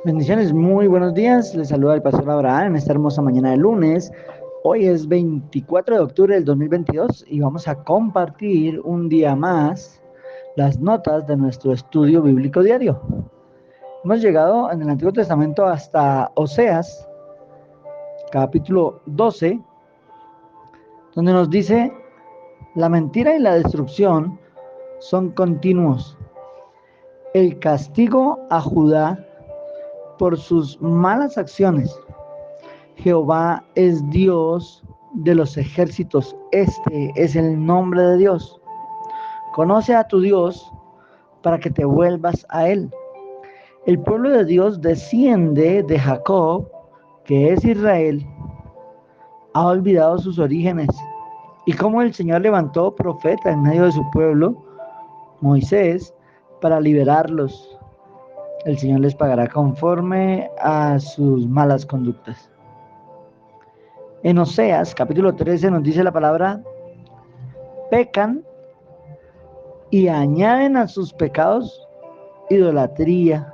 Bendiciones, muy buenos días. Les saluda el pastor Abraham en esta hermosa mañana de lunes. Hoy es 24 de octubre del 2022 y vamos a compartir un día más las notas de nuestro estudio bíblico diario. Hemos llegado en el Antiguo Testamento hasta Oseas, capítulo 12, donde nos dice: la mentira y la destrucción son continuos. El castigo a Judá por sus malas acciones. Jehová es Dios de los ejércitos. Este es el nombre de Dios. Conoce a tu Dios para que te vuelvas a Él. El pueblo de Dios desciende de Jacob, que es Israel. Ha olvidado sus orígenes. Y como el Señor levantó profeta en medio de su pueblo, Moisés, para liberarlos. El Señor les pagará conforme a sus malas conductas. En Oseas, capítulo 13, nos dice la palabra: pecan y añaden a sus pecados idolatría,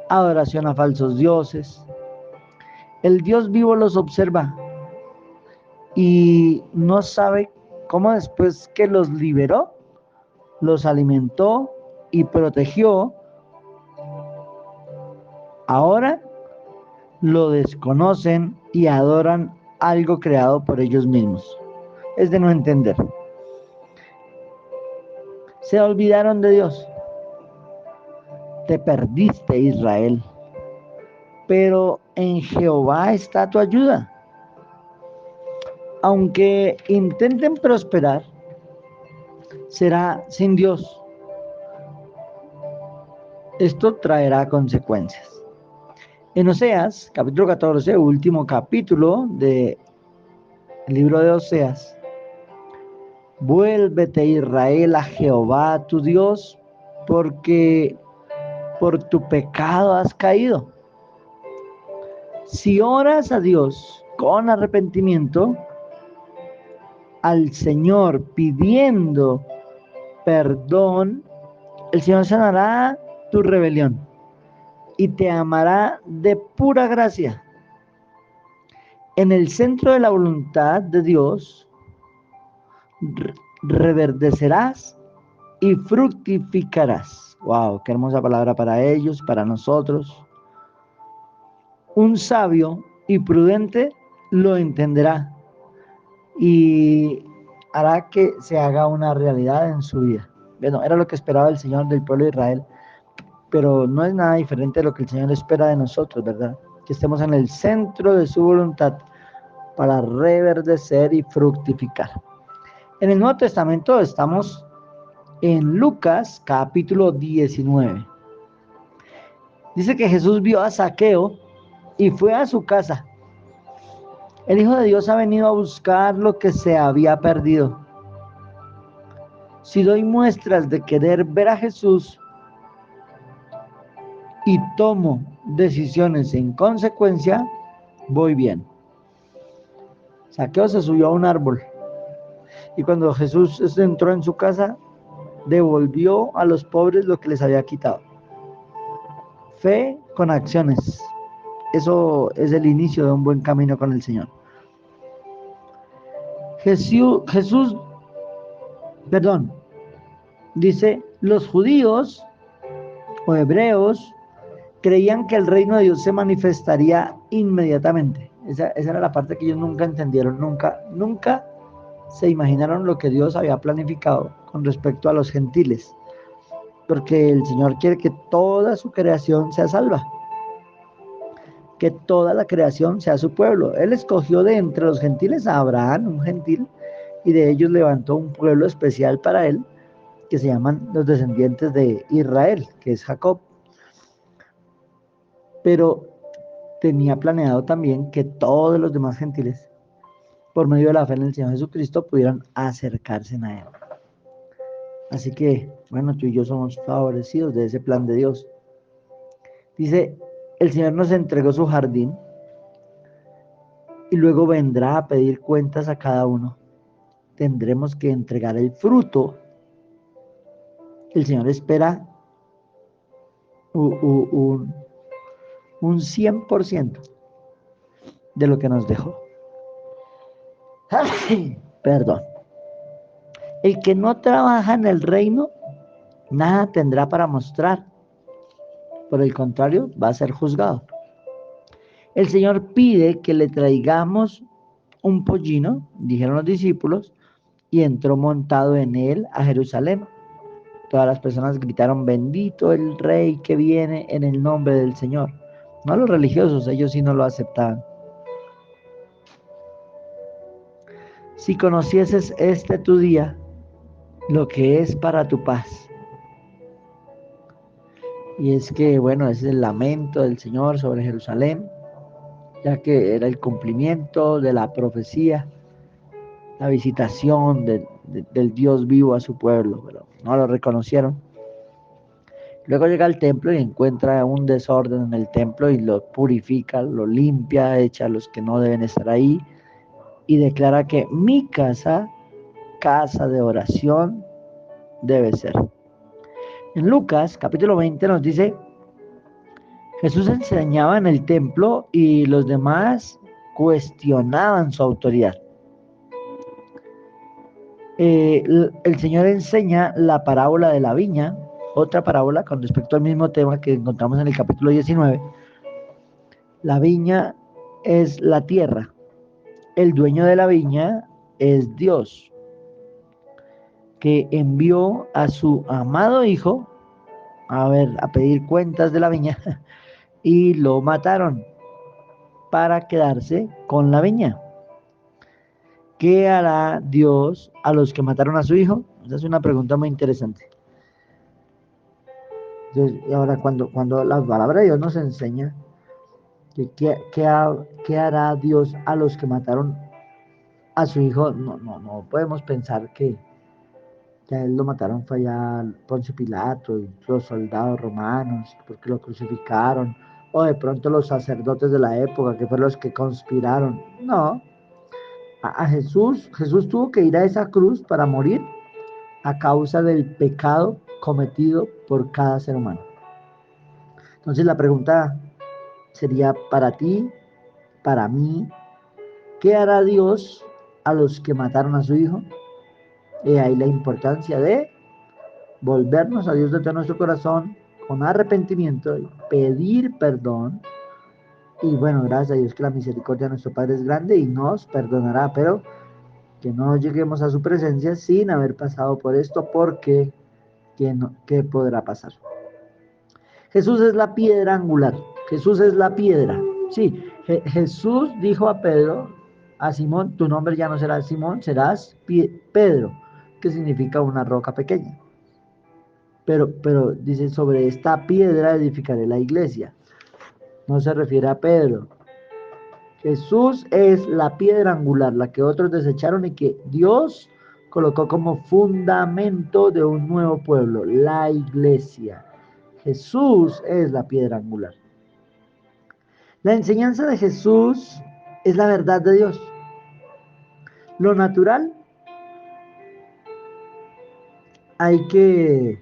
adoración a falsos dioses. El Dios vivo los observa y no sabe cómo, después que los liberó, los alimentó y protegió, ahora lo desconocen y adoran algo creado por ellos mismos. Es de no entender. Se olvidaron de Dios. Te perdiste, Israel, pero en Jehová está tu ayuda. Aunque intenten prosperar, será sin Dios. Esto traerá consecuencias. En Oseas, capítulo 14, último capítulo del libro de Oseas: vuélvete, Israel, a Jehová tu Dios, porque por tu pecado has caído. Si oras a Dios con arrepentimiento, al Señor pidiendo perdón, el Señor sanará tu rebelión y te amará de pura gracia. En el centro de la voluntad de Dios reverdecerás y fructificarás. Wow, qué hermosa palabra para ellos, para nosotros. Un sabio y prudente lo entenderá y hará que se haga una realidad en su vida. Bueno, era lo que esperaba el Señor del pueblo de Israel, pero no es nada diferente de lo que el Señor espera de nosotros, ¿verdad? Que estemos en el centro de su voluntad para reverdecer y fructificar. En el Nuevo Testamento estamos en Lucas capítulo 19. Dice que Jesús vio a Zaqueo y fue a su casa. El Hijo de Dios ha venido a buscar lo que se había perdido. Si doy muestras de querer ver a Jesús y tomo decisiones en consecuencia, voy bien. Zaqueo se subió a un árbol y cuando Jesús entró en su casa, devolvió a los pobres lo que les había quitado. Fe con acciones. Eso es el inicio de un buen camino con el Señor. Jesús, dice: los judíos o hebreos creían que el reino de Dios se manifestaría inmediatamente. Esa era la parte que ellos nunca entendieron, nunca se imaginaron lo que Dios había planificado con respecto a los gentiles, porque el Señor quiere que toda su creación sea salva, que toda la creación sea su pueblo. Él escogió de entre los gentiles a Abraham, un gentil, y de ellos levantó un pueblo especial para él, que se llaman los descendientes de Israel, que es Jacob. Pero tenía planeado también que todos los demás gentiles, por medio de la fe en el Señor Jesucristo, pudieran acercarse a Él. Así que, bueno, tú y yo somos favorecidos de ese plan de Dios. Dice: el Señor nos entregó su jardín y luego vendrá a pedir cuentas a cada uno. Tendremos que entregar el fruto. El Señor espera un, un 100% de lo que nos dejó. Perdón. El que no trabaja en el reino, nada tendrá para mostrar. Por el contrario, va a ser juzgado. El Señor pide que le traigamos un pollino, dijeron los discípulos, y entró montado en él a Jerusalén. Todas las personas gritaron, bendito el rey que viene en el nombre del Señor. No los religiosos, ellos sí no lo aceptaban. Si conocieses este tu día, lo que es para tu paz. Y es que, bueno, es el lamento del Señor sobre Jerusalén, ya que era el cumplimiento de la profecía, la visitación del Dios vivo a su pueblo, pero no lo reconocieron. Luego llega al templo y encuentra un desorden en el templo y lo purifica, lo limpia, echa a los que no deben estar ahí y declara que mi casa, casa de oración, debe ser. En Lucas capítulo 20 nos dice, Jesús enseñaba en el templo y los demás cuestionaban su autoridad. El Señor enseña la parábola de la viña, otra parábola con respecto al mismo tema que encontramos en el capítulo 19. La viña es la tierra, el dueño de la viña es Dios, que envió a su amado hijo a pedir cuentas de la viña y lo mataron para quedarse con la viña. ¿Qué hará Dios a los que mataron a su hijo? Esa es una pregunta muy interesante. Entonces, y ahora cuando la palabra de Dios nos enseña que qué hará Dios a los que mataron a su hijo, no podemos pensar que a él lo mataron fue allá Poncio Pilato y los soldados romanos, porque lo crucificaron, o de pronto los sacerdotes de la época, que fueron los que conspiraron. No, a Jesús tuvo que ir a esa cruz para morir a causa del pecado cometido por cada ser humano. Entonces la pregunta sería para ti, para mí, ¿qué hará Dios a los que mataron a su hijo? Y ahí la importancia de volvernos a Dios de todo nuestro corazón con arrepentimiento y pedir perdón. Y bueno, gracias a Dios que la misericordia de nuestro Padre es grande y nos perdonará, pero que no lleguemos a su presencia sin haber pasado por esto, porque ¿qué podrá pasar? Jesús es la piedra angular, Jesús es la piedra. Sí, Jesús dijo a Pedro, a Simón, tu nombre ya no será Simón, serás Pedro, que significa una roca pequeña. Pero dice, sobre esta piedra edificaré la iglesia. No se refiere a Pedro. Jesús es la piedra angular, la que otros desecharon y que Dios colocó como fundamento de un nuevo pueblo, la iglesia. Jesús es la piedra angular. La enseñanza de Jesús es la verdad de Dios. Lo natural hay que,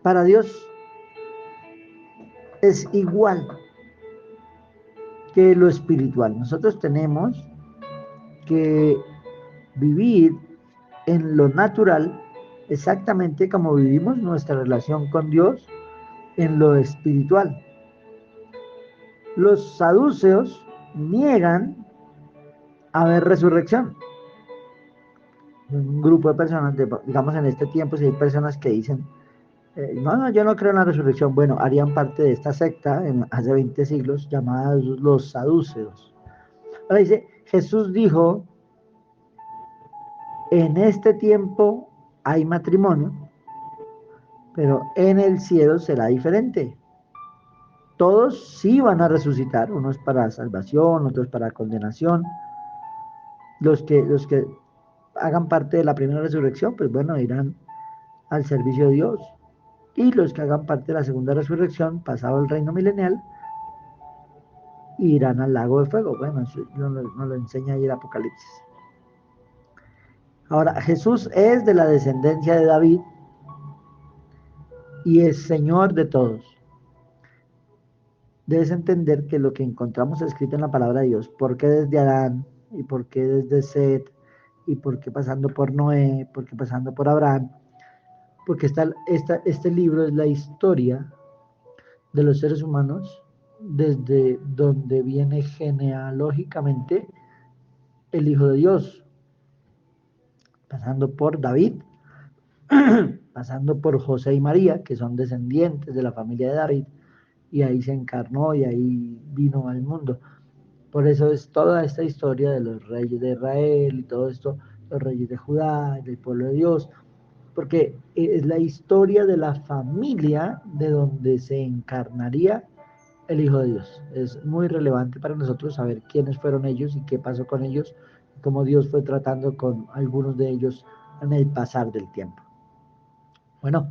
para Dios es igual que lo espiritual. Nosotros tenemos que vivir en lo natural exactamente como vivimos nuestra relación con Dios en lo espiritual. Los saduceos niegan haber resurrección. Un grupo de personas, digamos en este tiempo, si hay personas que dicen, no, yo no creo en la resurrección, bueno, harían parte de esta secta hace 20 siglos llamada los saduceos. Ahora dice, Jesús dijo, en este tiempo hay matrimonio, pero en el cielo será diferente. Todos sí van a resucitar, unos para salvación, otros para condenación. Los que hagan parte de la primera resurrección, pues bueno, irán al servicio de Dios. Y los que hagan parte de la segunda resurrección, pasado el reino milenial, y irán al lago de fuego. Bueno, eso nos lo enseña ahí el Apocalipsis. Ahora, Jesús es de la descendencia de David y es Señor de todos. Debes entender que lo que encontramos escrito en la palabra de Dios, ¿por qué desde Adán? ¿Y por qué desde Set? ¿Y por qué pasando por Noé? ¿Por qué pasando por Abraham? Porque este libro es la historia de los seres humanos desde donde viene genealógicamente el Hijo de Dios, pasando por David, pasando por José y María, que son descendientes de la familia de David, y ahí se encarnó y ahí vino al mundo. Por eso es toda esta historia de los reyes de Israel y todo esto, los reyes de Judá, del pueblo de Dios, porque es la historia de la familia de donde se encarnaría el Hijo de Dios. Es muy relevante para nosotros saber quiénes fueron ellos y qué pasó con ellos, y cómo Dios fue tratando con algunos de ellos en el pasar del tiempo. Bueno,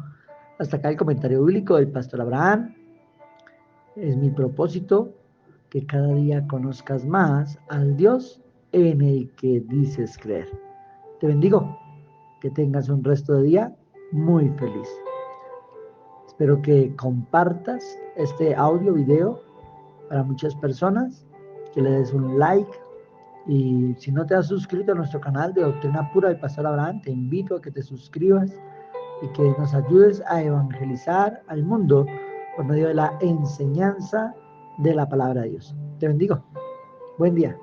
hasta acá el comentario bíblico del pastor Abraham. Es mi propósito que cada día conozcas más al Dios en el que dices creer. Te bendigo, que tengas un resto de día muy feliz. Espero que compartas este audio, video para muchas personas, que le des un like y si no te has suscrito a nuestro canal de Doctrina Pura del Pastor Abraham, te invito a que te suscribas y que nos ayudes a evangelizar al mundo por medio de la enseñanza de la palabra de Dios. Te bendigo. Buen día.